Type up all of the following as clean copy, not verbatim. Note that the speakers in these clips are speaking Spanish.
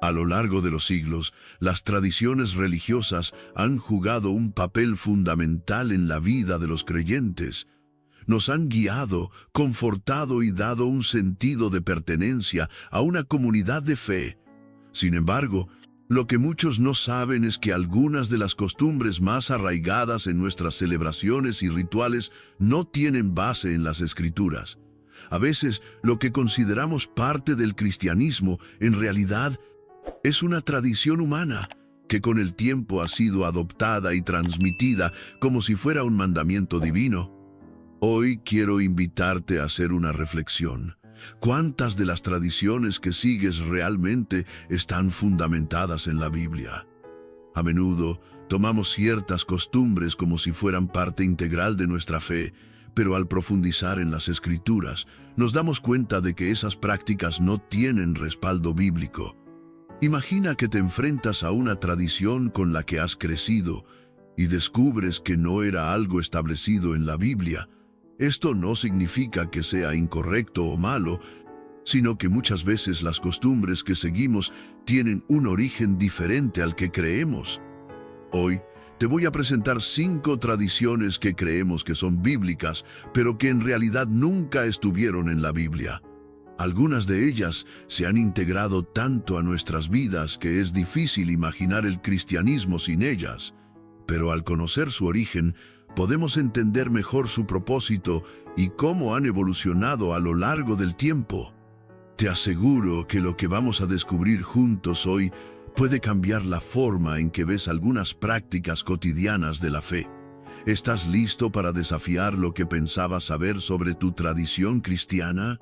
A lo largo de los siglos, las tradiciones religiosas han jugado un papel fundamental en la vida de los creyentes. Nos han guiado, confortado y dado un sentido de pertenencia a una comunidad de fe. Sin embargo, lo que muchos no saben es que algunas de las costumbres más arraigadas en nuestras celebraciones y rituales no tienen base en las Escrituras. A veces, lo que consideramos parte del cristianismo, en realidad, es una tradición humana que con el tiempo ha sido adoptada y transmitida como si fuera un mandamiento divino. Hoy quiero invitarte a hacer una reflexión. ¿Cuántas de las tradiciones que sigues realmente están fundamentadas en la Biblia? A menudo tomamos ciertas costumbres como si fueran parte integral de nuestra fe, pero al profundizar en las Escrituras, nos damos cuenta de que esas prácticas no tienen respaldo bíblico. Imagina que te enfrentas a una tradición con la que has crecido y descubres que no era algo establecido en la Biblia. Esto no significa que sea incorrecto o malo, sino que muchas veces las costumbres que seguimos tienen un origen diferente al que creemos. Hoy te voy a presentar 5 tradiciones que creemos que son bíblicas, pero que en realidad nunca estuvieron en la Biblia. Algunas de ellas se han integrado tanto a nuestras vidas que es difícil imaginar el cristianismo sin ellas, pero al conocer su origen, podemos entender mejor su propósito y cómo han evolucionado a lo largo del tiempo. Te aseguro que lo que vamos a descubrir juntos hoy puede cambiar la forma en que ves algunas prácticas cotidianas de la fe. ¿Estás listo para desafiar lo que pensabas saber sobre tu tradición cristiana?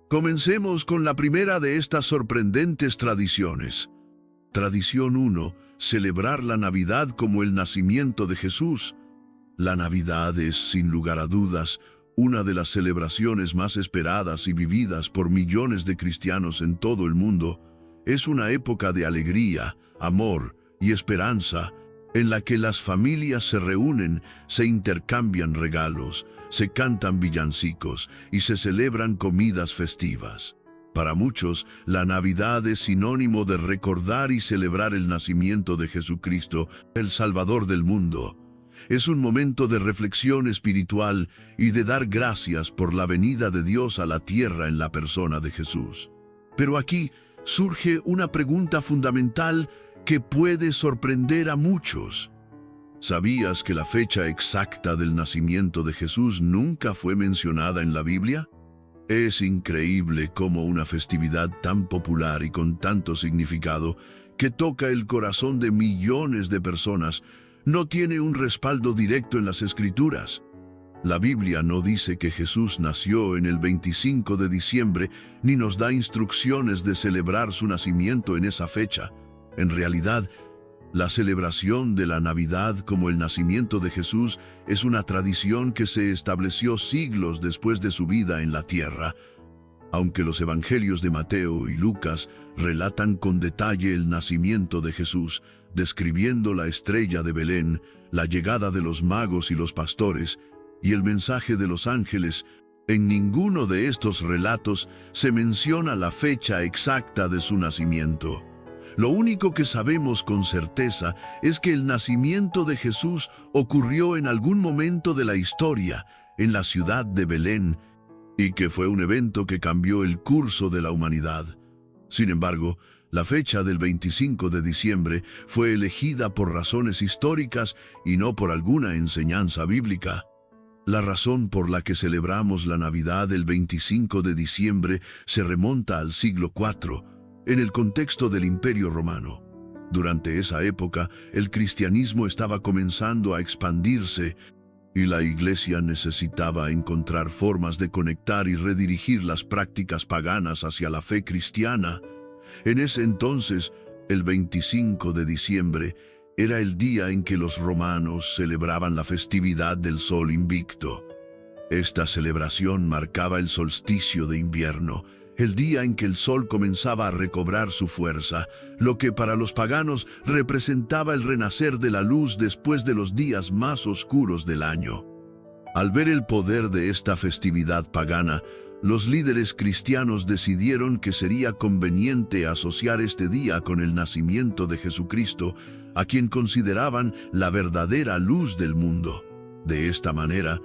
Comencemos con la primera de estas sorprendentes tradiciones. Tradición 1. Celebrar la Navidad como el nacimiento de Jesús. La Navidad es, sin lugar a dudas, una de las celebraciones más esperadas y vividas por millones de cristianos en todo el mundo. Es una época de alegría, amor y esperanza, en la que las familias se reúnen, se intercambian regalos, se cantan villancicos y se celebran comidas festivas. Para muchos, la Navidad es sinónimo de recordar y celebrar el nacimiento de Jesucristo, el Salvador del mundo. Es un momento de reflexión espiritual y de dar gracias por la venida de Dios a la tierra en la persona de Jesús. Pero aquí surge una pregunta fundamental que puede sorprender a muchos. ¿Sabías que la fecha exacta del nacimiento de Jesús nunca fue mencionada en la Biblia? Es increíble cómo una festividad tan popular y con tanto significado, que toca el corazón de millones de personas, no tiene un respaldo directo en las Escrituras. La Biblia no dice que Jesús nació en el 25 de diciembre, ni nos da instrucciones de celebrar su nacimiento en esa fecha. En realidad, la celebración de la Navidad como el nacimiento de Jesús es una tradición que se estableció siglos después de su vida en la tierra. Aunque los evangelios de Mateo y Lucas relatan con detalle el nacimiento de Jesús, describiendo la estrella de Belén, la llegada de los magos y los pastores, y el mensaje de los ángeles, en ninguno de estos relatos se menciona la fecha exacta de su nacimiento. Lo único que sabemos con certeza es que el nacimiento de Jesús ocurrió en algún momento de la historia, en la ciudad de Belén, y que fue un evento que cambió el curso de la humanidad. Sin embargo, la fecha del 25 de diciembre fue elegida por razones históricas y no por alguna enseñanza bíblica. La razón por la que celebramos la Navidad el 25 de diciembre se remonta al siglo IV, en el contexto del Imperio Romano. Durante esa época, el cristianismo estaba comenzando a expandirse y la Iglesia necesitaba encontrar formas de conectar y redirigir las prácticas paganas hacia la fe cristiana. En ese entonces, el 25 de diciembre, era el día en que los romanos celebraban la festividad del Sol Invicto. Esta celebración marcaba el solsticio de invierno, el día en que el sol comenzaba a recobrar su fuerza, lo que para los paganos representaba el renacer de la luz después de los días más oscuros del año. Al ver el poder de esta festividad pagana, Los líderes cristianos decidieron que sería conveniente asociar este día con el nacimiento de Jesucristo, a quien consideraban la verdadera luz del mundo. De esta manera,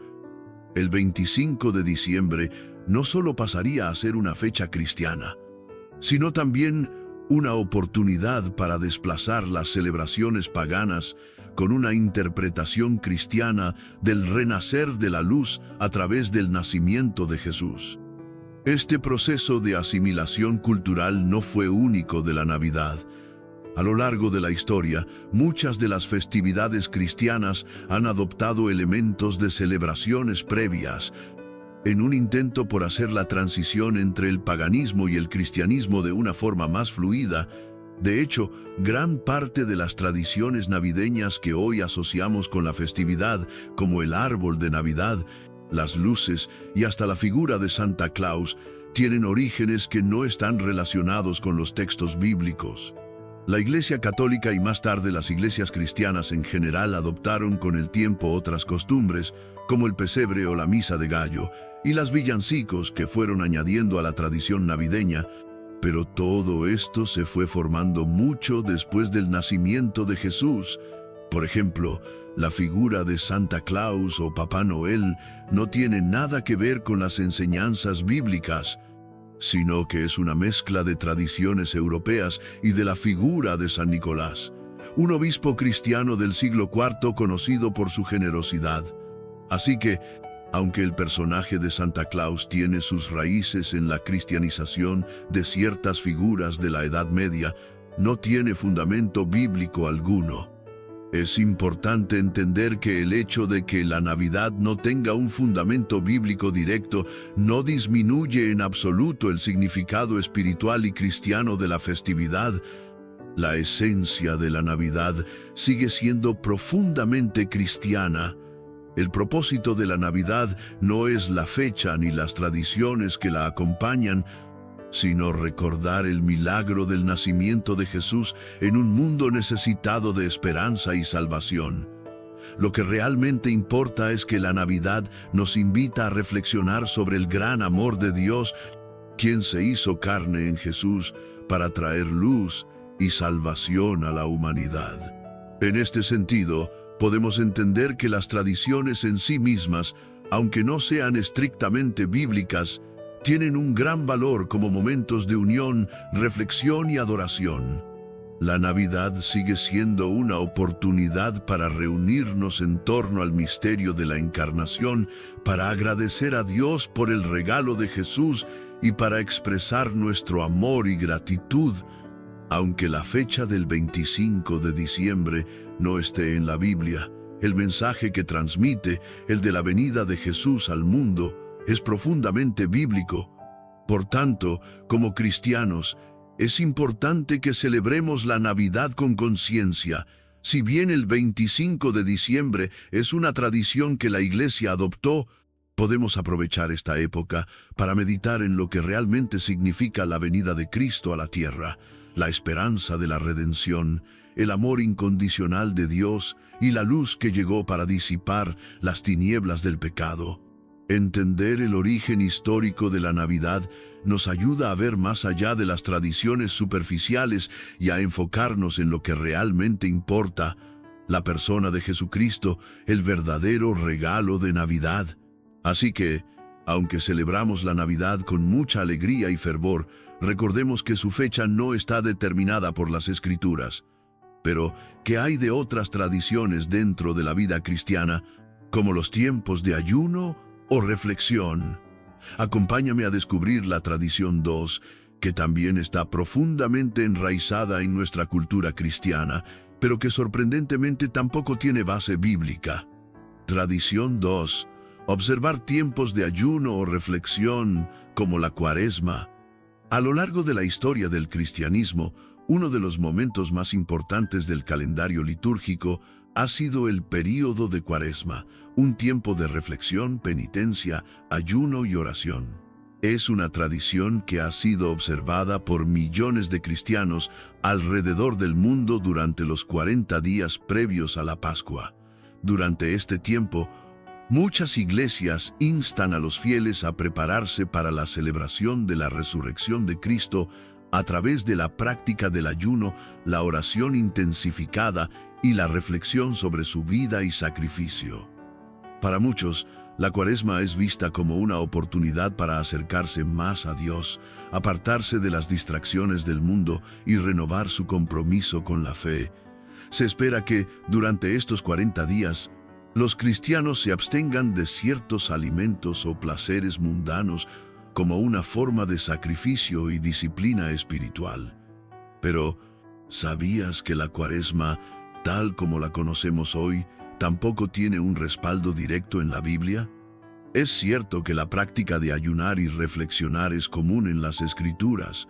el 25 de diciembre no solo pasaría a ser una fecha cristiana, sino también una oportunidad para desplazar las celebraciones paganas con una interpretación cristiana del renacer de la luz a través del nacimiento de Jesús. Este proceso de asimilación cultural no fue único de la Navidad. A lo largo de la historia, muchas de las festividades cristianas han adoptado elementos de celebraciones previas, en un intento por hacer la transición entre el paganismo y el cristianismo de una forma más fluida. De hecho, gran parte de las tradiciones navideñas que hoy asociamos con la festividad, como el árbol de Navidad, las luces y hasta la figura de Santa Claus, tienen orígenes que no están relacionados con los textos bíblicos. La Iglesia Católica y más tarde las iglesias cristianas en general adoptaron con el tiempo otras costumbres, como el pesebre o la misa de gallo, y las villancicos que fueron añadiendo a la tradición navideña, pero todo esto se fue formando mucho después del nacimiento de Jesús. Por ejemplo, la figura de Santa Claus o Papá Noel no tiene nada que ver con las enseñanzas bíblicas, sino que es una mezcla de tradiciones europeas y de la figura de San Nicolás, un obispo cristiano del siglo IV conocido por su generosidad. Así que, aunque el personaje de Santa Claus tiene sus raíces en la cristianización de ciertas figuras de la Edad Media, no tiene fundamento bíblico alguno. Es importante entender que el hecho de que la Navidad no tenga un fundamento bíblico directo no disminuye en absoluto el significado espiritual y cristiano de la festividad. La esencia de la Navidad sigue siendo profundamente cristiana. El propósito de la Navidad no es la fecha ni las tradiciones que la acompañan, sino recordar el milagro del nacimiento de Jesús en un mundo necesitado de esperanza y salvación. Lo que realmente importa es que la Navidad nos invita a reflexionar sobre el gran amor de Dios, quien se hizo carne en Jesús para traer luz y salvación a la humanidad. En este sentido, podemos entender que las tradiciones en sí mismas, aunque no sean estrictamente bíblicas, tienen un gran valor como momentos de unión, reflexión y adoración. La Navidad sigue siendo una oportunidad para reunirnos en torno al misterio de la Encarnación, para agradecer a Dios por el regalo de Jesús y para expresar nuestro amor y gratitud. Aunque la fecha del 25 de diciembre no esté en la Biblia, el mensaje que transmite, el de la venida de Jesús al mundo, es profundamente bíblico. Por tanto, como cristianos, es importante que celebremos la Navidad con conciencia. Si bien el 25 de diciembre es una tradición que la Iglesia adoptó, podemos aprovechar esta época para meditar en lo que realmente significa la venida de Cristo a la tierra, la esperanza de la redención, el amor incondicional de Dios y la luz que llegó para disipar las tinieblas del pecado. Entender el origen histórico de la Navidad nos ayuda a ver más allá de las tradiciones superficiales y a enfocarnos en lo que realmente importa, la persona de Jesucristo, el verdadero regalo de Navidad. Así que, aunque celebramos la Navidad con mucha alegría y fervor, recordemos que su fecha no está determinada por las Escrituras. Pero, ¿qué hay de otras tradiciones dentro de la vida cristiana, como los tiempos de ayuno o reflexión? Acompáñame a descubrir la tradición 2, que también está profundamente enraizada en nuestra cultura cristiana, pero que sorprendentemente tampoco tiene base bíblica. Tradición 2. Observar tiempos de ayuno o reflexión, como la Cuaresma. A lo largo de la historia del cristianismo, uno de los momentos más importantes del calendario litúrgico ha sido el período de Cuaresma, un tiempo de reflexión, penitencia, ayuno y oración. Es una tradición que ha sido observada por millones de cristianos alrededor del mundo durante los 40 días previos a la Pascua. Durante este tiempo, Muchas iglesias instan a los fieles a prepararse para la celebración de la resurrección de Cristo a través de la práctica del ayuno, la oración intensificada y la reflexión sobre su vida y sacrificio. Para muchos, la Cuaresma es vista como una oportunidad para acercarse más a Dios, apartarse de las distracciones del mundo y renovar su compromiso con la fe. Se espera que, durante estos 40 días, los cristianos se abstengan de ciertos alimentos o placeres mundanos como una forma de sacrificio y disciplina espiritual. Pero, ¿sabías que la Cuaresma, tal como la conocemos hoy, tampoco tiene un respaldo directo en la Biblia? Es cierto que la práctica de ayunar y reflexionar es común en las Escrituras,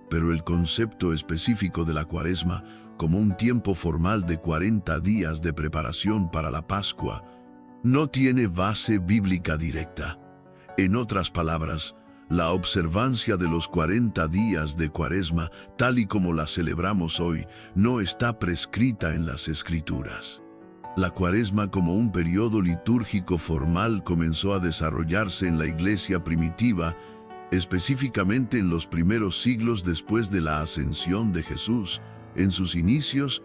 pero el concepto específico de la Cuaresma, como un tiempo formal de 40 días de preparación para la Pascua, no tiene base bíblica directa. En otras palabras, la observancia de los 40 días de Cuaresma, tal y como la celebramos hoy, no está prescrita en las Escrituras. La Cuaresma como un periodo litúrgico formal comenzó a desarrollarse en la iglesia primitiva, específicamente en los primeros siglos después de la ascensión de Jesús. En sus inicios,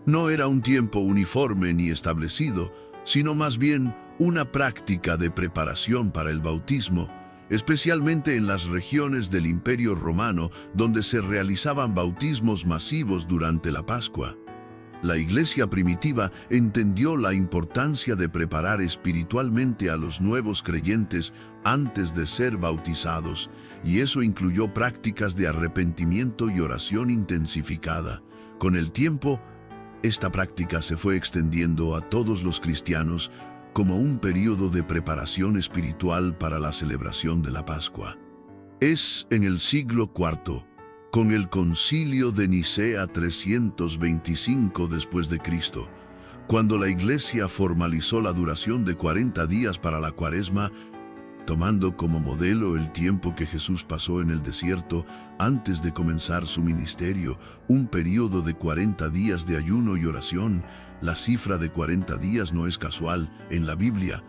no era un tiempo uniforme ni establecido, sino más bien una práctica de preparación para el bautismo, especialmente en las regiones del Imperio Romano, donde se realizaban bautismos masivos durante la Pascua. La iglesia primitiva entendió la importancia de preparar espiritualmente a los nuevos creyentes antes de ser bautizados, y eso incluyó prácticas de arrepentimiento y oración intensificada. Con el tiempo, esta práctica se fue extendiendo a todos los cristianos como un periodo de preparación espiritual para la celebración de la Pascua. Es en el siglo IV, con el Concilio de Nicea 325 después de Cristo, cuando la Iglesia formalizó la duración de 40 días para la Cuaresma, tomando como modelo el tiempo que Jesús pasó en el desierto antes de comenzar su ministerio, un periodo de 40 días de ayuno y oración. La cifra de 40 días no es casual en la Biblia.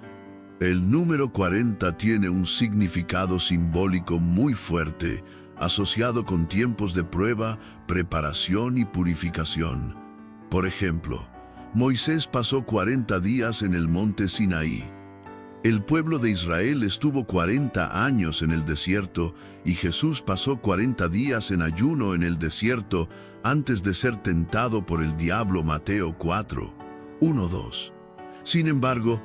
El número 40 tiene un significado simbólico muy fuerte, asociado con tiempos de prueba, preparación y purificación. Por ejemplo, Moisés pasó 40 días en el monte Sinaí. El pueblo de Israel estuvo 40 años en el desierto y Jesús pasó 40 días en ayuno en el desierto antes de ser tentado por el diablo. Mateo 4, 1-2. Sin embargo,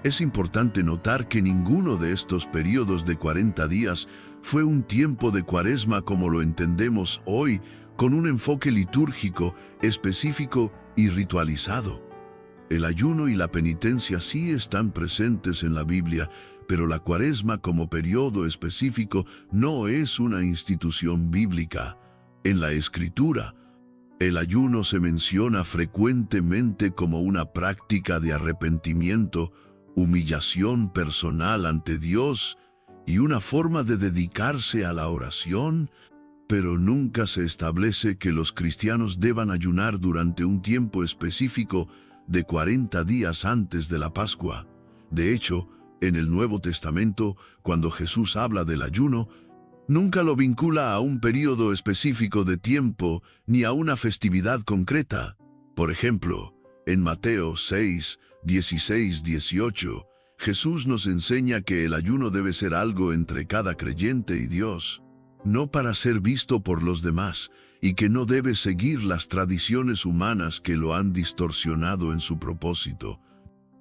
es importante notar que ninguno de estos periodos de 40 días fue un tiempo de Cuaresma como lo entendemos hoy, con un enfoque litúrgico, específico y ritualizado. El ayuno y la penitencia sí están presentes en la Biblia, pero la Cuaresma como periodo específico no es una institución bíblica. En la Escritura, el ayuno se menciona frecuentemente como una práctica de arrepentimiento, humillación personal ante Dios y una forma de dedicarse a la oración, pero nunca se establece que los cristianos deban ayunar durante un tiempo específico de 40 días antes de la Pascua. De hecho, en el Nuevo Testamento, cuando Jesús habla del ayuno, nunca lo vincula a un periodo específico de tiempo ni a una festividad concreta. Por ejemplo, en Mateo 6, 16-18, Jesús nos enseña que el ayuno debe ser algo entre cada creyente y Dios, no para ser visto por los demás, y que no debe seguir las tradiciones humanas que lo han distorsionado en su propósito.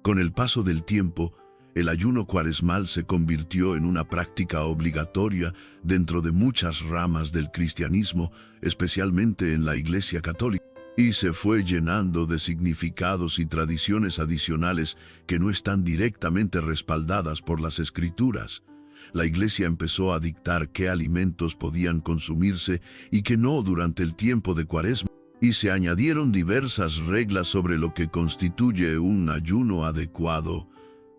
Con el paso del tiempo, el ayuno cuaresmal se convirtió en una práctica obligatoria dentro de muchas ramas del cristianismo, especialmente en la Iglesia Católica, y se fue llenando de significados y tradiciones adicionales que no están directamente respaldadas por las Escrituras. La Iglesia empezó a dictar qué alimentos podían consumirse y qué no durante el tiempo de Cuaresma, y se añadieron diversas reglas sobre lo que constituye un ayuno adecuado,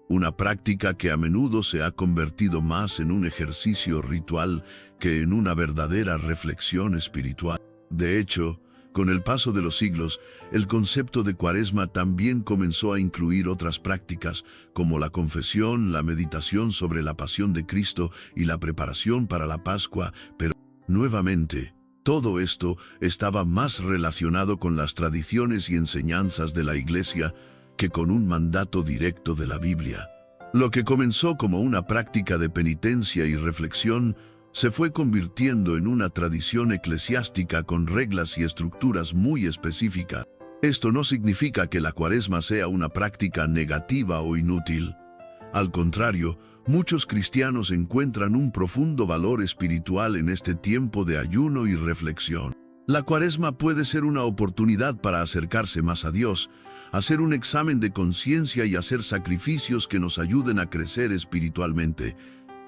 una práctica que a menudo se ha convertido más en un ejercicio ritual que en una verdadera reflexión espiritual. De hecho, Con el paso de los siglos, el concepto de Cuaresma también comenzó a incluir otras prácticas, como la confesión, la meditación sobre la pasión de Cristo y la preparación para la Pascua, pero, nuevamente, todo esto estaba más relacionado con las tradiciones y enseñanzas de la Iglesia que con un mandato directo de la Biblia. Lo que comenzó como una práctica de penitencia y reflexión se fue convirtiendo en una tradición eclesiástica con reglas y estructuras muy específicas. Esto no significa que la Cuaresma sea una práctica negativa o inútil. Al contrario, muchos cristianos encuentran un profundo valor espiritual en este tiempo de ayuno y reflexión. La Cuaresma puede ser una oportunidad para acercarse más a Dios, hacer un examen de conciencia y hacer sacrificios que nos ayuden a crecer espiritualmente.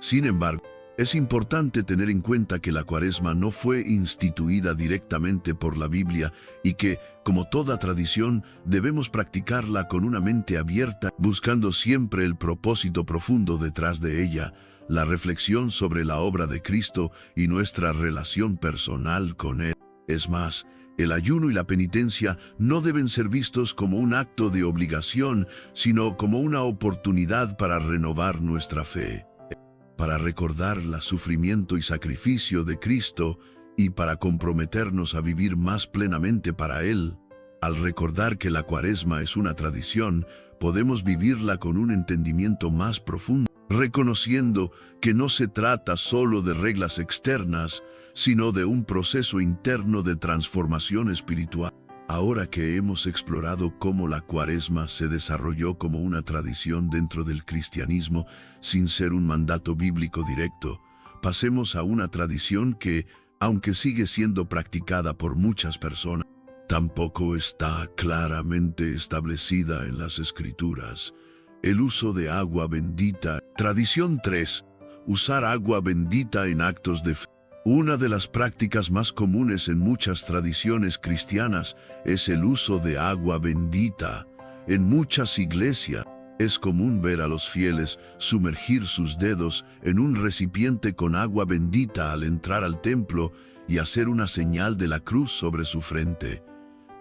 Sin embargo, es importante tener en cuenta que la Cuaresma no fue instituida directamente por la Biblia y que, como toda tradición, debemos practicarla con una mente abierta, buscando siempre el propósito profundo detrás de ella, la reflexión sobre la obra de Cristo y nuestra relación personal con Él. Es más, el ayuno y la penitencia no deben ser vistos como un acto de obligación, sino como una oportunidad para renovar nuestra fe, para recordar el sufrimiento y sacrificio de Cristo y para comprometernos a vivir más plenamente para Él. Al recordar que la Cuaresma es una tradición, podemos vivirla con un entendimiento más profundo, reconociendo que no se trata solo de reglas externas, sino de un proceso interno de transformación espiritual. Ahora que hemos explorado cómo la Cuaresma se desarrolló como una tradición dentro del cristianismo sin ser un mandato bíblico directo, pasemos a una tradición que, aunque sigue siendo practicada por muchas personas, tampoco está claramente establecida en las Escrituras. El uso de agua bendita. Tradición 3. Usar agua bendita en actos de fe. Una de las prácticas más comunes en muchas tradiciones cristianas es el uso de agua bendita. En muchas iglesias es común ver a los fieles sumergir sus dedos en un recipiente con agua bendita al entrar al templo y hacer una señal de la cruz sobre su frente.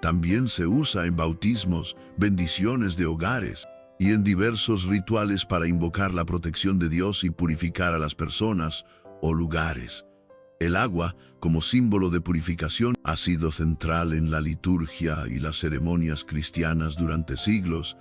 También se usa en bautismos, bendiciones de hogares y en diversos rituales para invocar la protección de Dios y purificar a las personas o lugares. El agua, como símbolo de purificación, ha sido central en la liturgia y las ceremonias cristianas durante siglos.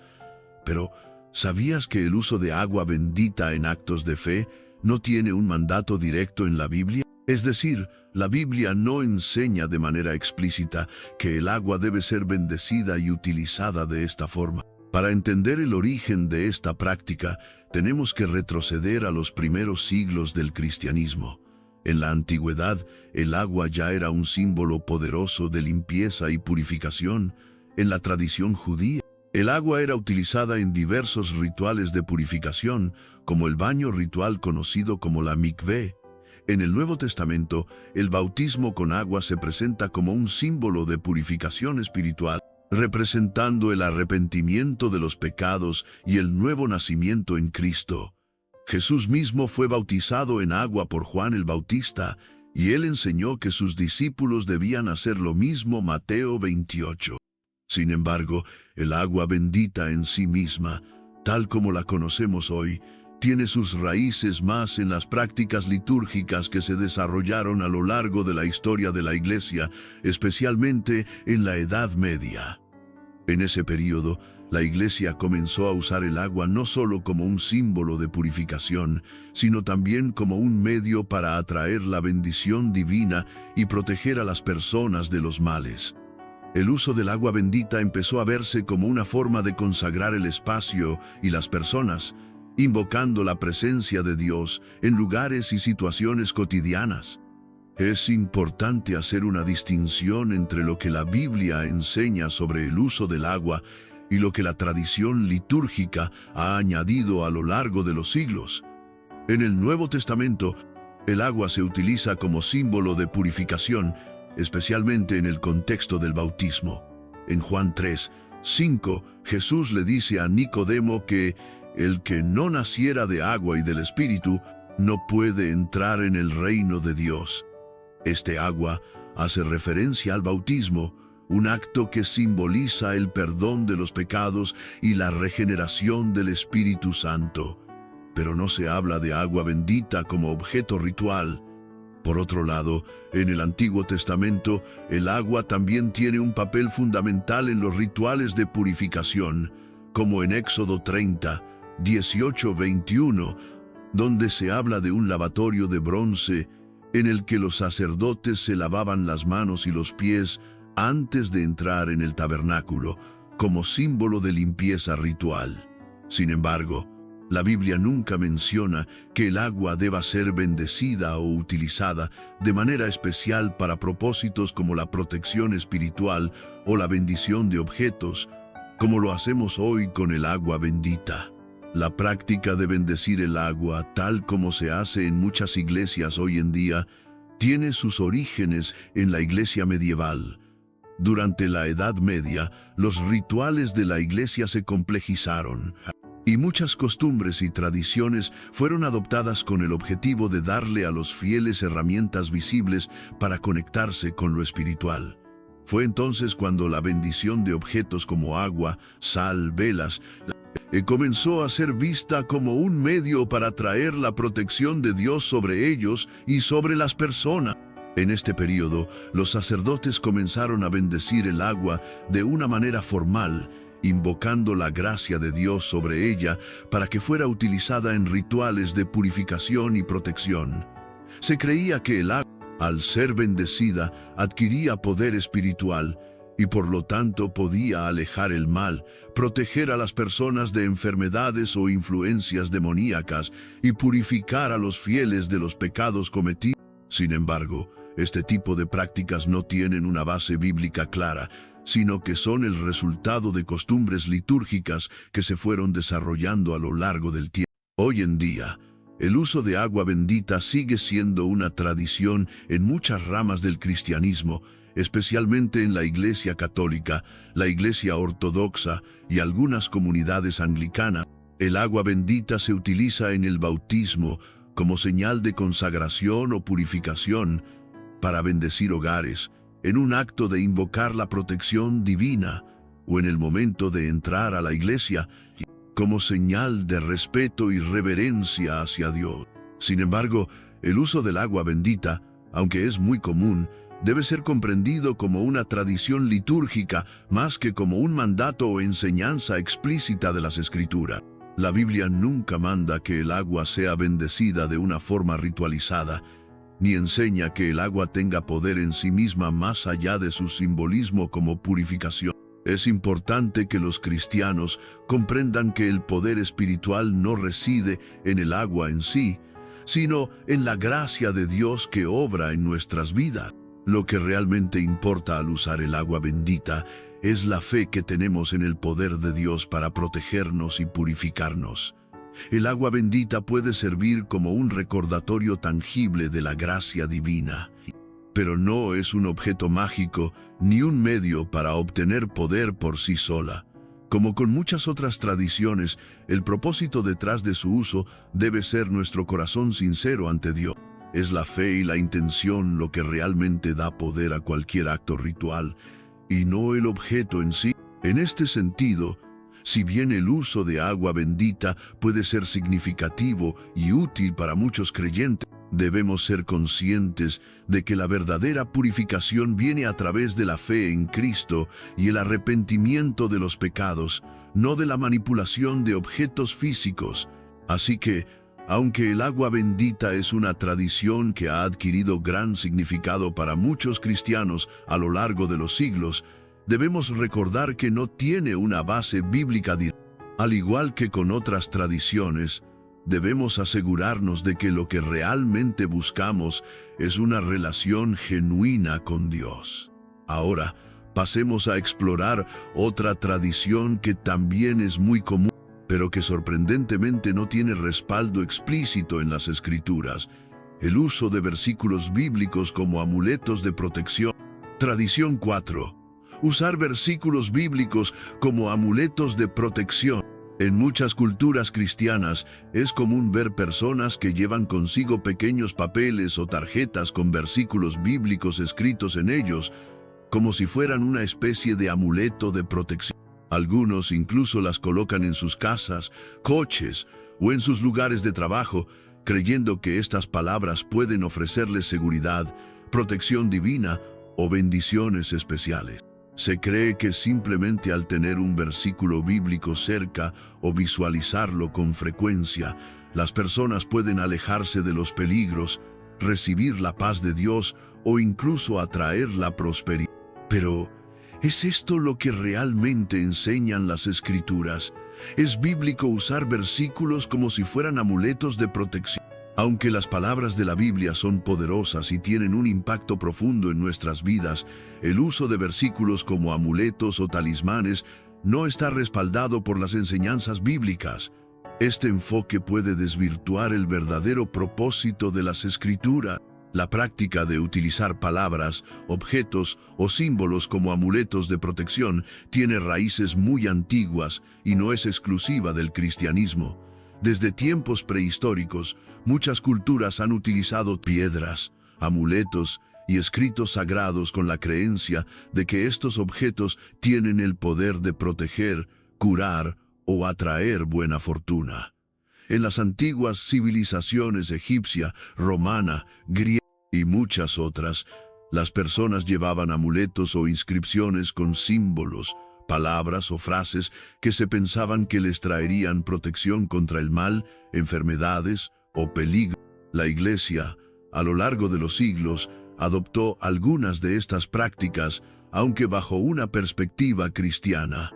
Pero, ¿sabías que el uso de agua bendita en actos de fe no tiene un mandato directo en la Biblia? Es decir, la Biblia no enseña de manera explícita que el agua debe ser bendecida y utilizada de esta forma. Para entender el origen de esta práctica, tenemos que retroceder a los primeros siglos del cristianismo. En la antigüedad, el agua ya era un símbolo poderoso de limpieza y purificación. En la tradición judía, el agua era utilizada en diversos rituales de purificación, como el baño ritual conocido como la mikvé. En el Nuevo Testamento, el bautismo con agua se presenta como un símbolo de purificación espiritual, representando el arrepentimiento de los pecados y el nuevo nacimiento en Cristo. Jesús mismo fue bautizado en agua por Juan el Bautista, y él enseñó que sus discípulos debían hacer lo mismo. Mateo 28. Sin embargo, el agua bendita en sí misma, tal como la conocemos hoy, tiene sus raíces más en las prácticas litúrgicas que se desarrollaron a lo largo de la historia de la Iglesia, especialmente en la Edad Media. En ese período, la Iglesia comenzó a usar el agua no solo como un símbolo de purificación, sino también como un medio para atraer la bendición divina y proteger a las personas de los males. El uso del agua bendita empezó a verse como una forma de consagrar el espacio y las personas, invocando la presencia de Dios en lugares y situaciones cotidianas. Es importante hacer una distinción entre lo que la Biblia enseña sobre el uso del agua y lo que la tradición litúrgica ha añadido a lo largo de los siglos. En el Nuevo Testamento, el agua se utiliza como símbolo de purificación, especialmente en el contexto del bautismo. En Juan 3:5, Jesús le dice a Nicodemo que el que no naciera de agua y del Espíritu no puede entrar en el reino de Dios. Este agua hace referencia al bautismo, un acto que simboliza el perdón de los pecados y la regeneración del Espíritu Santo. Pero no se habla de agua bendita como objeto ritual. Por otro lado, en el Antiguo Testamento, el agua también tiene un papel fundamental en los rituales de purificación, como en Éxodo 30, 18-21, donde se habla de un lavatorio de bronce en el que los sacerdotes se lavaban las manos y los pies antes de entrar en el tabernáculo, como símbolo de limpieza ritual. Sin embargo, la Biblia nunca menciona que el agua deba ser bendecida o utilizada de manera especial para propósitos como la protección espiritual o la bendición de objetos, como lo hacemos hoy con el agua bendita. La práctica de bendecir el agua, tal como se hace en muchas iglesias hoy en día, tiene sus orígenes en la iglesia medieval. Durante la Edad Media, los rituales de la iglesia se complejizaron, y muchas costumbres y tradiciones fueron adoptadas con el objetivo de darle a los fieles herramientas visibles para conectarse con lo espiritual. Fue entonces cuando la bendición de objetos como agua, sal, velas, comenzó a ser vista como un medio para traer la protección de Dios sobre ellos y sobre las personas. En este período, los sacerdotes comenzaron a bendecir el agua de una manera formal, invocando la gracia de Dios sobre ella para que fuera utilizada en rituales de purificación y protección. Se creía que el agua, al ser bendecida, adquiría poder espiritual y por lo tanto podía alejar el mal, proteger a las personas de enfermedades o influencias demoníacas y purificar a los fieles de los pecados cometidos. Sin embargo, este tipo de prácticas no tienen una base bíblica clara, sino que son el resultado de costumbres litúrgicas que se fueron desarrollando a lo largo del tiempo. Hoy en día, el uso de agua bendita sigue siendo una tradición en muchas ramas del cristianismo, especialmente en la Iglesia Católica, la Iglesia Ortodoxa y algunas comunidades anglicanas. El agua bendita se utiliza en el bautismo como señal de consagración o purificación, para bendecir hogares, en un acto de invocar la protección divina, o en el momento de entrar a la iglesia, como señal de respeto y reverencia hacia Dios. Sin embargo, el uso del agua bendita, aunque es muy común, debe ser comprendido como una tradición litúrgica más que como un mandato o enseñanza explícita de las Escrituras. La Biblia nunca manda que el agua sea bendecida de una forma ritualizada, ni enseña que el agua tenga poder en sí misma más allá de su simbolismo como purificación. Es importante que los cristianos comprendan que el poder espiritual no reside en el agua en sí, sino en la gracia de Dios que obra en nuestras vidas. Lo que realmente importa al usar el agua bendita es la fe que tenemos en el poder de Dios para protegernos y purificarnos. El agua bendita puede servir como un recordatorio tangible de la gracia divina, pero no es un objeto mágico ni un medio para obtener poder por sí sola. Como con muchas otras tradiciones, el propósito detrás de su uso debe ser nuestro corazón sincero ante Dios. Es la fe y la intención lo que realmente da poder a cualquier acto ritual, y no el objeto en sí. En este sentido, si bien el uso de agua bendita puede ser significativo y útil para muchos creyentes, debemos ser conscientes de que la verdadera purificación viene a través de la fe en Cristo y el arrepentimiento de los pecados, no de la manipulación de objetos físicos. Así que, aunque el agua bendita es una tradición que ha adquirido gran significado para muchos cristianos a lo largo de los siglos, debemos recordar que no tiene una base bíblica directa. Al igual que con otras tradiciones, debemos asegurarnos de que lo que realmente buscamos es una relación genuina con Dios. Ahora, pasemos a explorar otra tradición que también es muy común, pero que sorprendentemente no tiene respaldo explícito en las Escrituras: el uso de versículos bíblicos como amuletos de protección. Tradición 4. Usar versículos bíblicos como amuletos de protección. En muchas culturas cristianas es común ver personas que llevan consigo pequeños papeles o tarjetas con versículos bíblicos escritos en ellos, como si fueran una especie de amuleto de protección. Algunos incluso las colocan en sus casas, coches o en sus lugares de trabajo, creyendo que estas palabras pueden ofrecerles seguridad, protección divina o bendiciones especiales. Se cree que simplemente al tener un versículo bíblico cerca o visualizarlo con frecuencia, las personas pueden alejarse de los peligros, recibir la paz de Dios o incluso atraer la prosperidad. Pero, ¿es esto lo que realmente enseñan las Escrituras? ¿Es bíblico usar versículos como si fueran amuletos de protección? Aunque las palabras de la Biblia son poderosas y tienen un impacto profundo en nuestras vidas, el uso de versículos como amuletos o talismanes no está respaldado por las enseñanzas bíblicas. Este enfoque puede desvirtuar el verdadero propósito de las Escrituras. La práctica de utilizar palabras, objetos o símbolos como amuletos de protección tiene raíces muy antiguas y no es exclusiva del cristianismo. Desde tiempos prehistóricos, muchas culturas han utilizado piedras, amuletos y escritos sagrados con la creencia de que estos objetos tienen el poder de proteger, curar o atraer buena fortuna. En las antiguas civilizaciones egipcia, romana, griega y muchas otras, las personas llevaban amuletos o inscripciones con símbolos, palabras o frases que se pensaban que les traerían protección contra el mal, enfermedades o peligro. La Iglesia, a lo largo de los siglos, adoptó algunas de estas prácticas, aunque bajo una perspectiva cristiana.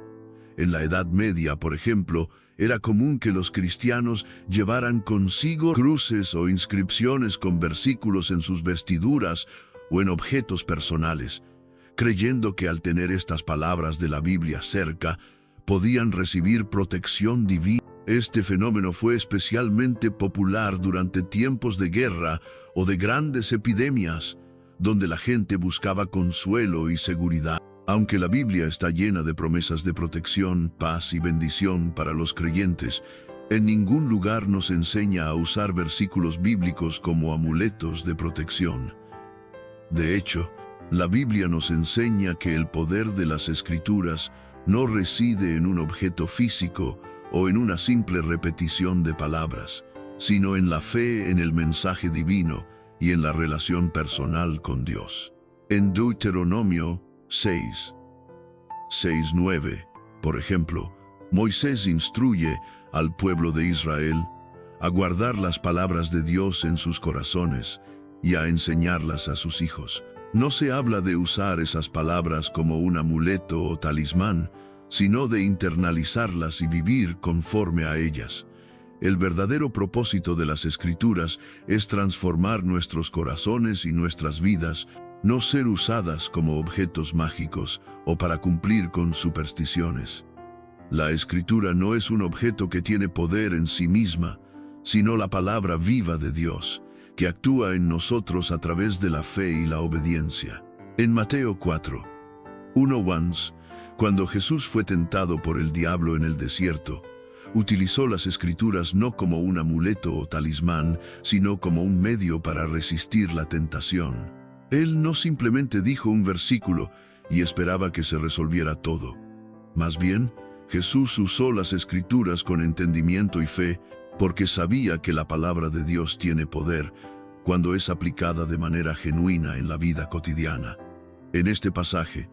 En la Edad Media, por ejemplo, era común que los cristianos llevaran consigo cruces o inscripciones con versículos en sus vestiduras o en objetos personales, creyendo que al tener estas palabras de la Biblia cerca, podían recibir protección divina. Este fenómeno fue especialmente popular durante tiempos de guerra o de grandes epidemias, donde la gente buscaba consuelo y seguridad. Aunque la Biblia está llena de promesas de protección, paz y bendición para los creyentes, en ningún lugar nos enseña a usar versículos bíblicos como amuletos de protección. De hecho, la Biblia nos enseña que el poder de las Escrituras no reside en un objeto físico o en una simple repetición de palabras, sino en la fe en el mensaje divino y en la relación personal con Dios. En Deuteronomio 6:9, por ejemplo, Moisés instruye al pueblo de Israel a guardar las palabras de Dios en sus corazones y a enseñarlas a sus hijos. No se habla de usar esas palabras como un amuleto o talismán, sino de internalizarlas y vivir conforme a ellas. El verdadero propósito de las Escrituras es transformar nuestros corazones y nuestras vidas, no ser usadas como objetos mágicos o para cumplir con supersticiones. La Escritura no es un objeto que tiene poder en sí misma, sino la palabra viva de Dios, que actúa en nosotros a través de la fe y la obediencia. En Mateo 4:1, cuando Jesús fue tentado por el diablo en el desierto, utilizó las Escrituras no como un amuleto o talismán, sino como un medio para resistir la tentación. Él no simplemente dijo un versículo y esperaba que se resolviera todo. Más bien, Jesús usó las Escrituras con entendimiento y fe, porque sabía que la palabra de Dios tiene poder cuando es aplicada de manera genuina en la vida cotidiana. En este pasaje,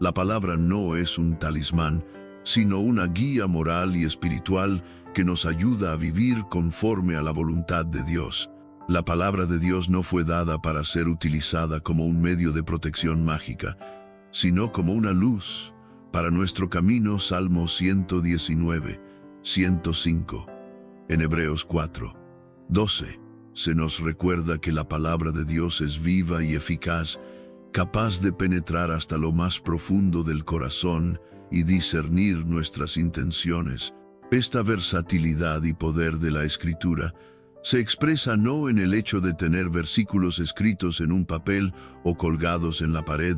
la palabra no es un talismán, sino una guía moral y espiritual que nos ayuda a vivir conforme a la voluntad de Dios. La palabra de Dios no fue dada para ser utilizada como un medio de protección mágica, sino como una luz para nuestro camino. Salmo 119:105. En Hebreos 4:12 se nos recuerda que la palabra de Dios es viva y eficaz, capaz de penetrar hasta lo más profundo del corazón y discernir nuestras intenciones. Esta versatilidad y poder de la Escritura se expresa no en el hecho de tener versículos escritos en un papel o colgados en la pared,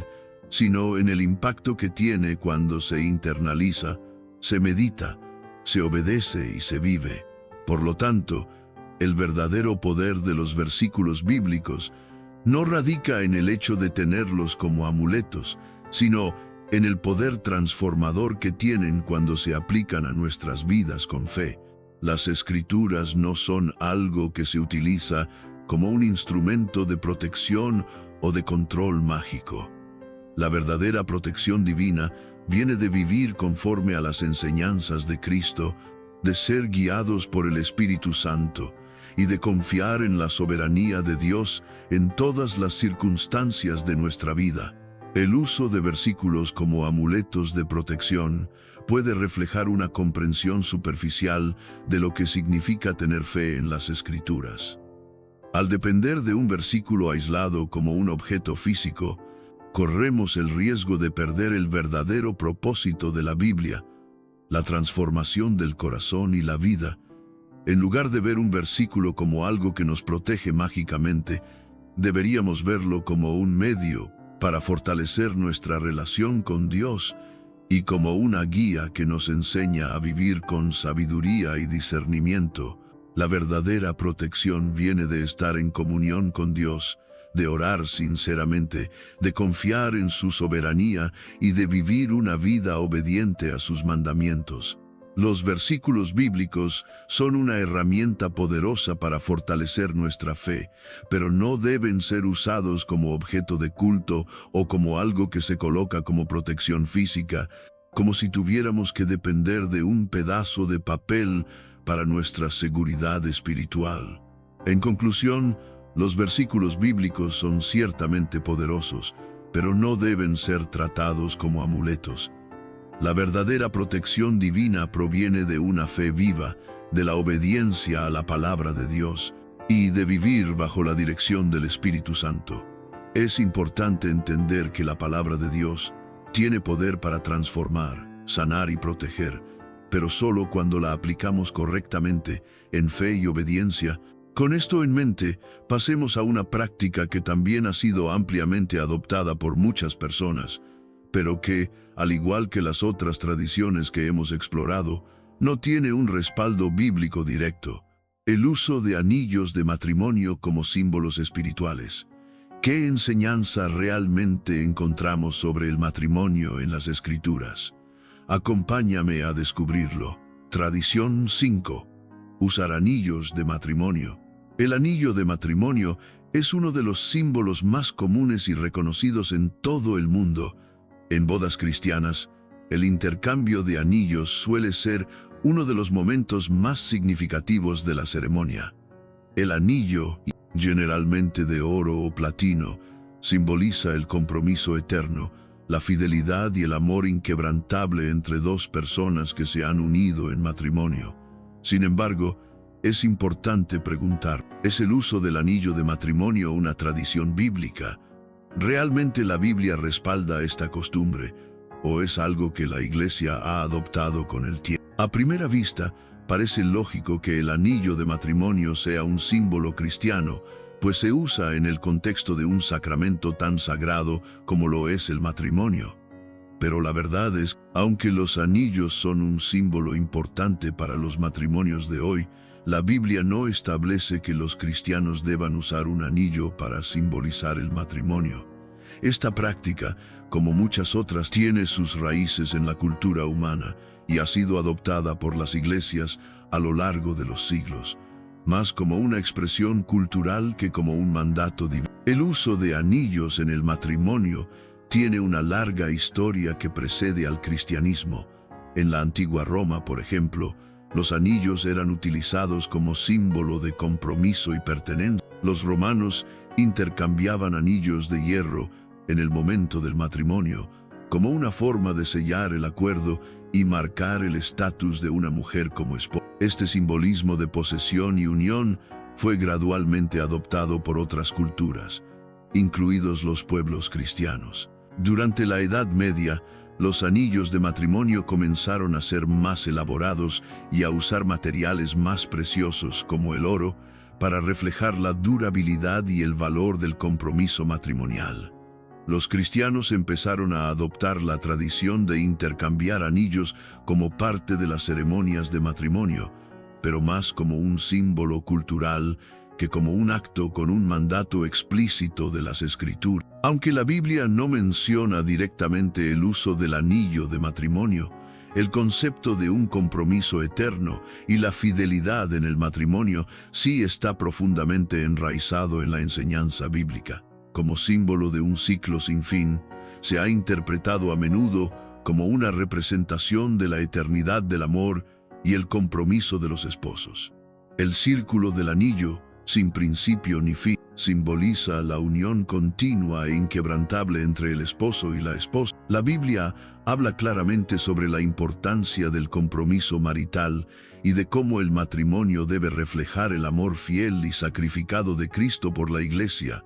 sino en el impacto que tiene cuando se internaliza, se medita, se obedece y se vive. Por lo tanto, el verdadero poder de los versículos bíblicos no radica en el hecho de tenerlos como amuletos, sino en el poder transformador que tienen cuando se aplican a nuestras vidas con fe. Las Escrituras no son algo que se utiliza como un instrumento de protección o de control mágico. La verdadera protección divina viene de vivir conforme a las enseñanzas de Cristo, de ser guiados por el Espíritu Santo y de confiar en la soberanía de Dios en todas las circunstancias de nuestra vida. El uso de versículos como amuletos de protección puede reflejar una comprensión superficial de lo que significa tener fe en las Escrituras. Al depender de un versículo aislado como un objeto físico, corremos el riesgo de perder el verdadero propósito de la Biblia, la transformación del corazón y la vida. En lugar de ver un versículo como algo que nos protege mágicamente, deberíamos verlo como un medio para fortalecer nuestra relación con Dios y como una guía que nos enseña a vivir con sabiduría y discernimiento. La verdadera protección viene de estar en comunión con Dios, de orar sinceramente, de confiar en su soberanía y de vivir una vida obediente a sus mandamientos. Los versículos bíblicos son una herramienta poderosa para fortalecer nuestra fe, pero no deben ser usados como objeto de culto o como algo que se coloca como protección física, como si tuviéramos que depender de un pedazo de papel para nuestra seguridad espiritual. En conclusión, los versículos bíblicos son ciertamente poderosos, pero no deben ser tratados como amuletos. La verdadera protección divina proviene de una fe viva, de la obediencia a la palabra de Dios y de vivir bajo la dirección del Espíritu Santo. Es importante entender que la palabra de Dios tiene poder para transformar, sanar y proteger, pero solo cuando la aplicamos correctamente, en fe y obediencia. Con esto en mente, pasemos a una práctica que también ha sido ampliamente adoptada por muchas personas, pero que, al igual que las otras tradiciones que hemos explorado, no tiene un respaldo bíblico directo: el uso de anillos de matrimonio como símbolos espirituales. ¿Qué enseñanza realmente encontramos sobre el matrimonio en las Escrituras? Acompáñame a descubrirlo. Tradición 5. Usar anillos de matrimonio. El anillo de matrimonio es uno de los símbolos más comunes y reconocidos en todo el mundo. En bodas cristianas, el intercambio de anillos suele ser uno de los momentos más significativos de la ceremonia. El anillo, generalmente de oro o platino, simboliza el compromiso eterno, la fidelidad y el amor inquebrantable entre dos personas que se han unido en matrimonio. Sin embargo, es importante preguntar, ¿es el uso del anillo de matrimonio una tradición bíblica? ¿Realmente la Biblia respalda esta costumbre, o es algo que la Iglesia ha adoptado con el tiempo? A primera vista, parece lógico que el anillo de matrimonio sea un símbolo cristiano, pues se usa en el contexto de un sacramento tan sagrado como lo es el matrimonio. Pero la verdad es, aunque los anillos son un símbolo importante para los matrimonios de hoy, la Biblia no establece que los cristianos deban usar un anillo para simbolizar el matrimonio. Esta práctica, como muchas otras, tiene sus raíces en la cultura humana y ha sido adoptada por las iglesias a lo largo de los siglos, más como una expresión cultural que como un mandato divino. El uso de anillos en el matrimonio tiene una larga historia que precede al cristianismo. En la antigua Roma, por ejemplo, los anillos eran utilizados como símbolo de compromiso y pertenencia. Los romanos intercambiaban anillos de hierro en el momento del matrimonio, como una forma de sellar el acuerdo y marcar el estatus de una mujer como esposa. Este simbolismo de posesión y unión fue gradualmente adoptado por otras culturas, incluidos los pueblos cristianos. Durante la Edad Media, los anillos de matrimonio comenzaron a ser más elaborados y a usar materiales más preciosos como el oro para reflejar la durabilidad y el valor del compromiso matrimonial. Los cristianos empezaron a adoptar la tradición de intercambiar anillos como parte de las ceremonias de matrimonio, pero más como un símbolo cultural que como un acto con un mandato explícito de las Escrituras. Aunque la Biblia no menciona directamente el uso del anillo de matrimonio, el concepto de un compromiso eterno y la fidelidad en el matrimonio sí está profundamente enraizado en la enseñanza bíblica. Como símbolo de un ciclo sin fin, se ha interpretado a menudo como una representación de la eternidad del amor y el compromiso de los esposos. El círculo del anillo, sin principio ni fin, simboliza la unión continua e inquebrantable entre el esposo y la esposa. La Biblia habla claramente sobre la importancia del compromiso marital y de cómo el matrimonio debe reflejar el amor fiel y sacrificado de Cristo por la Iglesia.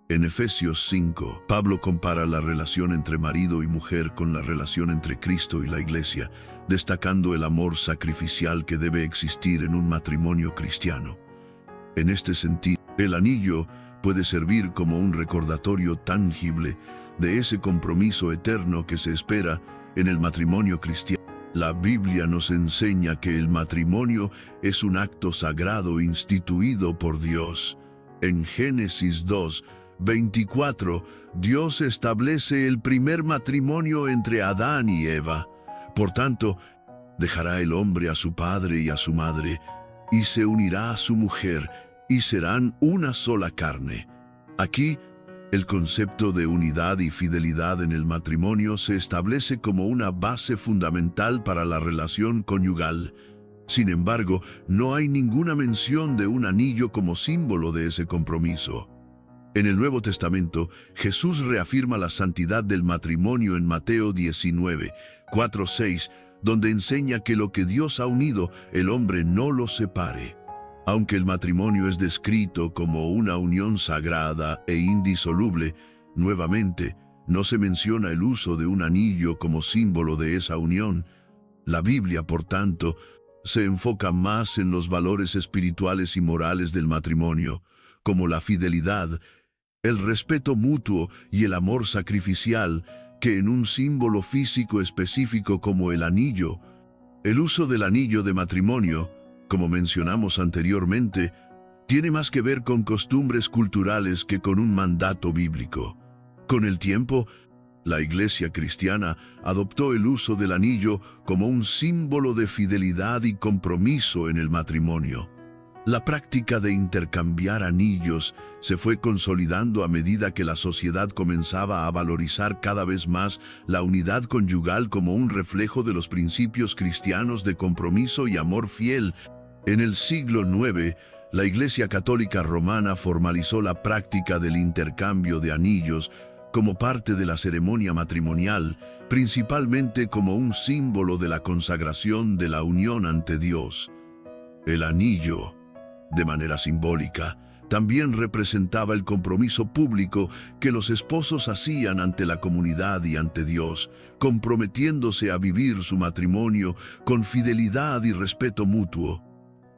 En Efesios 5, Pablo compara la relación entre marido y mujer con la relación entre Cristo y la Iglesia, destacando el amor sacrificial que debe existir en un matrimonio cristiano. En este sentido, el anillo puede servir como un recordatorio tangible de ese compromiso eterno que se espera en el matrimonio cristiano. La Biblia nos enseña que el matrimonio es un acto sagrado instituido por Dios. En Génesis 2:24, Dios establece el primer matrimonio entre Adán y Eva. Por tanto, dejará el hombre a su padre y a su madre, y se unirá a su mujer, y serán una sola carne. Aquí, el concepto de unidad y fidelidad en el matrimonio se establece como una base fundamental para la relación conyugal. Sin embargo, no hay ninguna mención de un anillo como símbolo de ese compromiso. En el Nuevo Testamento, Jesús reafirma la santidad del matrimonio en Mateo 19:4-6, donde enseña que lo que Dios ha unido, el hombre no lo separe. Aunque el matrimonio es descrito como una unión sagrada e indisoluble, nuevamente, no se menciona el uso de un anillo como símbolo de esa unión. La Biblia, por tanto, se enfoca más en los valores espirituales y morales del matrimonio, como la fidelidad, el respeto mutuo y el amor sacrificial, que en un símbolo físico específico como el anillo. El uso del anillo de matrimonio, como mencionamos anteriormente, tiene más que ver con costumbres culturales que con un mandato bíblico. Con el tiempo, la Iglesia cristiana adoptó el uso del anillo como un símbolo de fidelidad y compromiso en el matrimonio. La práctica de intercambiar anillos se fue consolidando a medida que la sociedad comenzaba a valorizar cada vez más la unidad conyugal como un reflejo de los principios cristianos de compromiso y amor fiel. En el siglo IX, la Iglesia Católica Romana formalizó la práctica del intercambio de anillos como parte de la ceremonia matrimonial, principalmente como un símbolo de la consagración de la unión ante Dios. El anillo, de manera simbólica, también representaba el compromiso público que los esposos hacían ante la comunidad y ante Dios, comprometiéndose a vivir su matrimonio con fidelidad y respeto mutuo.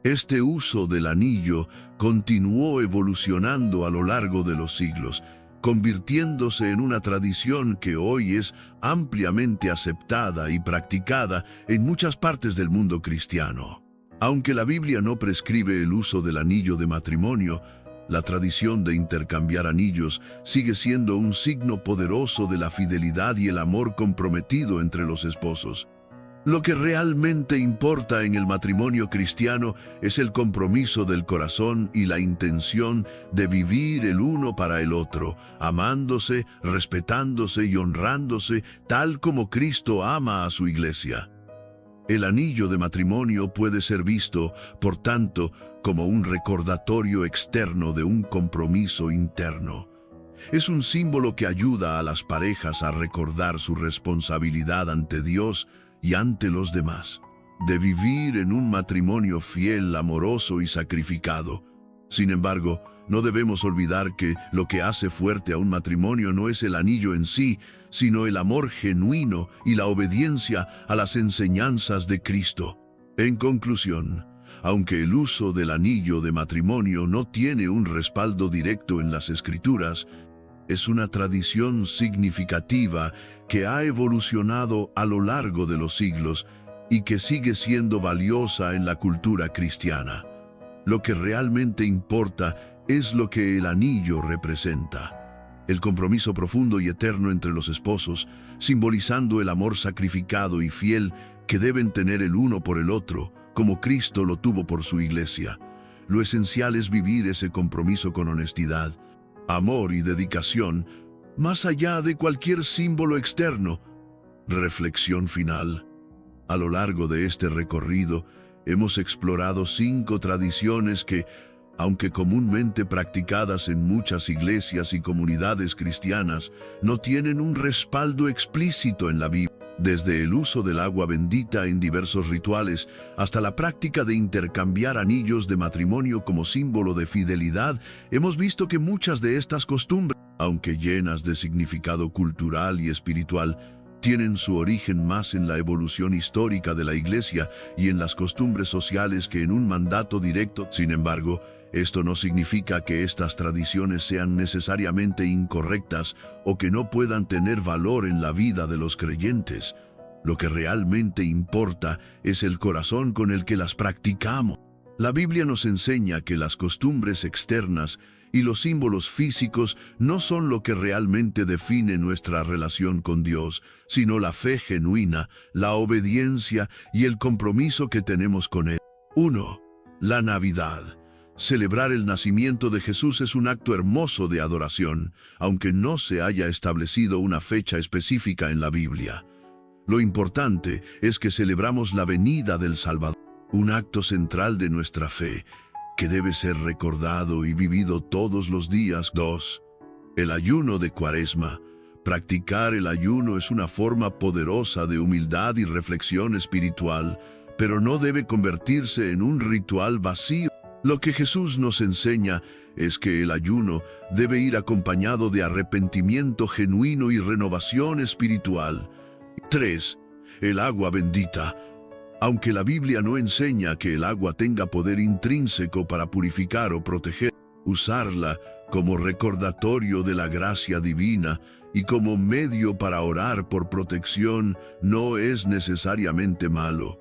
Este uso del anillo continuó evolucionando a lo largo de los siglos, convirtiéndose en una tradición que hoy es ampliamente aceptada y practicada en muchas partes del mundo cristiano. Aunque la Biblia no prescribe el uso del anillo de matrimonio, la tradición de intercambiar anillos sigue siendo un signo poderoso de la fidelidad y el amor comprometido entre los esposos. Lo que realmente importa en el matrimonio cristiano es el compromiso del corazón y la intención de vivir el uno para el otro, amándose, respetándose y honrándose tal como Cristo ama a su Iglesia. El anillo de matrimonio puede ser visto, por tanto, como un recordatorio externo de un compromiso interno. Es un símbolo que ayuda a las parejas a recordar su responsabilidad ante Dios y ante los demás, de vivir en un matrimonio fiel, amoroso y sacrificado. Sin embargo, no debemos olvidar que lo que hace fuerte a un matrimonio no es el anillo en sí, sino el amor genuino y la obediencia a las enseñanzas de Cristo. En conclusión, aunque el uso del anillo de matrimonio no tiene un respaldo directo en las Escrituras, es una tradición significativa que ha evolucionado a lo largo de los siglos y que sigue siendo valiosa en la cultura cristiana. Lo que realmente importa es lo que el anillo representa. El compromiso profundo y eterno entre los esposos, simbolizando el amor sacrificado y fiel que deben tener el uno por el otro, como Cristo lo tuvo por su iglesia. Lo esencial es vivir ese compromiso con honestidad, amor y dedicación, más allá de cualquier símbolo externo. Reflexión final. A lo largo de este recorrido, hemos explorado 5 tradiciones que, aunque comúnmente practicadas en muchas iglesias y comunidades cristianas, no tienen un respaldo explícito en la Biblia. Desde el uso del agua bendita en diversos rituales hasta la práctica de intercambiar anillos de matrimonio como símbolo de fidelidad, hemos visto que muchas de estas costumbres, aunque llenas de significado cultural y espiritual, tienen su origen más en la evolución histórica de la Iglesia y en las costumbres sociales que en un mandato directo. Sin embargo, esto no significa que estas tradiciones sean necesariamente incorrectas o que no puedan tener valor en la vida de los creyentes. Lo que realmente importa es el corazón con el que las practicamos. La Biblia nos enseña que las costumbres externas y los símbolos físicos no son lo que realmente define nuestra relación con Dios, sino la fe genuina, la obediencia y el compromiso que tenemos con Él. 1. La Navidad. Celebrar el nacimiento de Jesús es un acto hermoso de adoración, aunque no se haya establecido una fecha específica en la Biblia. Lo importante es que celebramos la venida del Salvador, un acto central de nuestra fe, que debe ser recordado y vivido todos los días. 2. El ayuno de Cuaresma. Practicar el ayuno es una forma poderosa de humildad y reflexión espiritual, pero no debe convertirse en un ritual vacío. Lo que Jesús nos enseña es que el ayuno debe ir acompañado de arrepentimiento genuino y renovación espiritual. 3. El agua bendita. Aunque la Biblia no enseña que el agua tenga poder intrínseco para purificar o proteger, usarla como recordatorio de la gracia divina y como medio para orar por protección no es necesariamente malo.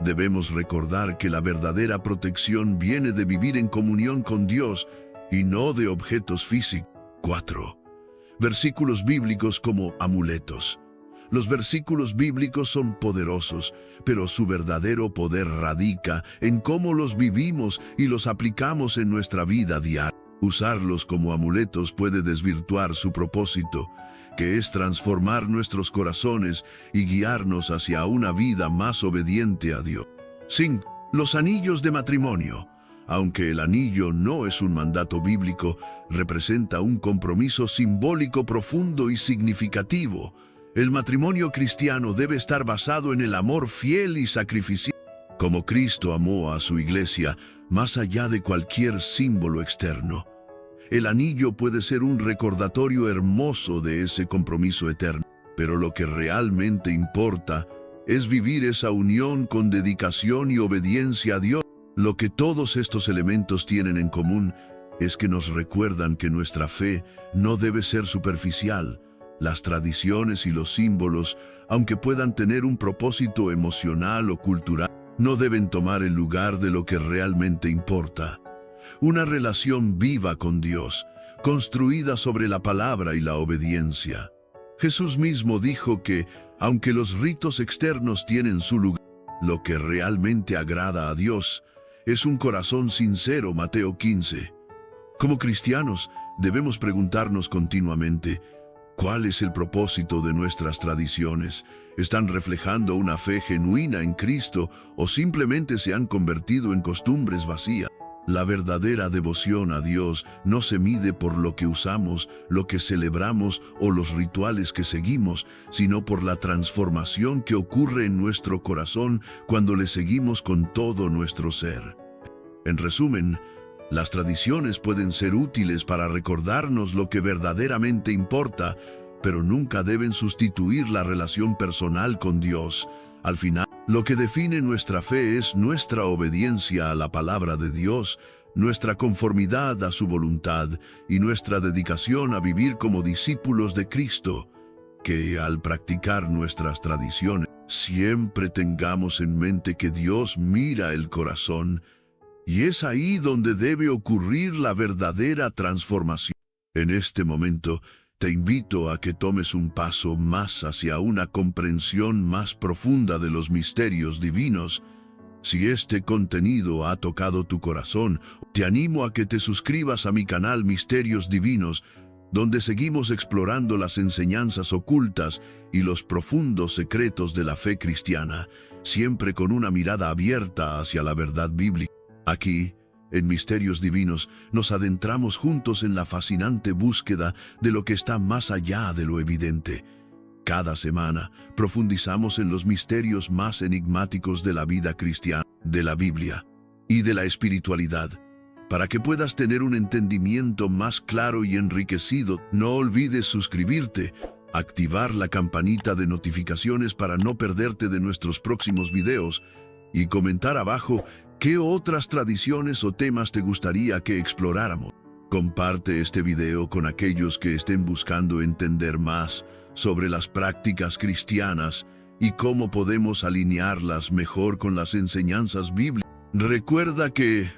Debemos recordar que la verdadera protección viene de vivir en comunión con Dios y no de objetos físicos. 4. Versículos bíblicos como amuletos. Los versículos bíblicos son poderosos, pero su verdadero poder radica en cómo los vivimos y los aplicamos en nuestra vida diaria. Usarlos como amuletos puede desvirtuar su propósito, que es transformar nuestros corazones y guiarnos hacia una vida más obediente a Dios. 5. Los anillos de matrimonio. Aunque el anillo no es un mandato bíblico, representa un compromiso simbólico profundo y significativo. El matrimonio cristiano debe estar basado en el amor fiel y sacrificial, como Cristo amó a su iglesia, más allá de cualquier símbolo externo. El anillo puede ser un recordatorio hermoso de ese compromiso eterno, pero lo que realmente importa es vivir esa unión con dedicación y obediencia a Dios. Lo que todos estos elementos tienen en común es que nos recuerdan que nuestra fe no debe ser superficial. Las tradiciones y los símbolos, aunque puedan tener un propósito emocional o cultural, no deben tomar el lugar de lo que realmente importa. Una relación viva con Dios, construida sobre la palabra y la obediencia. Jesús mismo dijo que, aunque los ritos externos tienen su lugar, lo que realmente agrada a Dios es un corazón sincero. Mateo 15. Como cristianos, debemos preguntarnos continuamente, ¿cuál es el propósito de nuestras tradiciones? ¿Están reflejando una fe genuina en Cristo o simplemente se han convertido en costumbres vacías? La verdadera devoción a Dios no se mide por lo que usamos, lo que celebramos o los rituales que seguimos, sino por la transformación que ocurre en nuestro corazón cuando le seguimos con todo nuestro ser. En resumen, las tradiciones pueden ser útiles para recordarnos lo que verdaderamente importa, pero nunca deben sustituir la relación personal con Dios. Al final, lo que define nuestra fe es nuestra obediencia a la palabra de Dios, nuestra conformidad a su voluntad y nuestra dedicación a vivir como discípulos de Cristo. Que al practicar nuestras tradiciones, siempre tengamos en mente que Dios mira el corazón Y es ahí donde debe ocurrir la verdadera transformación. En este momento, te invito a que tomes un paso más hacia una comprensión más profunda de los misterios divinos. Si este contenido ha tocado tu corazón, te animo a que te suscribas a mi canal Misterios Divinos, donde seguimos explorando las enseñanzas ocultas y los profundos secretos de la fe cristiana, siempre con una mirada abierta hacia la verdad bíblica. Aquí, en Misterios Divinos, nos adentramos juntos en la fascinante búsqueda de lo que está más allá de lo evidente. Cada semana profundizamos en los misterios más enigmáticos de la vida cristiana, de la Biblia y de la espiritualidad. Para que puedas tener un entendimiento más claro y enriquecido, no olvides suscribirte, activar la campanita de notificaciones para no perderte de nuestros próximos videos y comentar abajo qué otras tradiciones o temas te gustaría que exploráramos. Comparte este video con aquellos que estén buscando entender más sobre las prácticas cristianas y cómo podemos alinearlas mejor con las enseñanzas bíblicas. Recuerda que,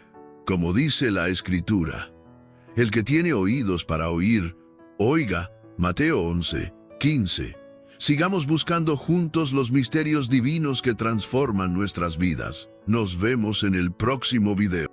como dice la Escritura, el que tiene oídos para oír, oiga. Mateo 11:15. Sigamos buscando juntos los misterios divinos que transforman nuestras vidas. Nos vemos en el próximo video.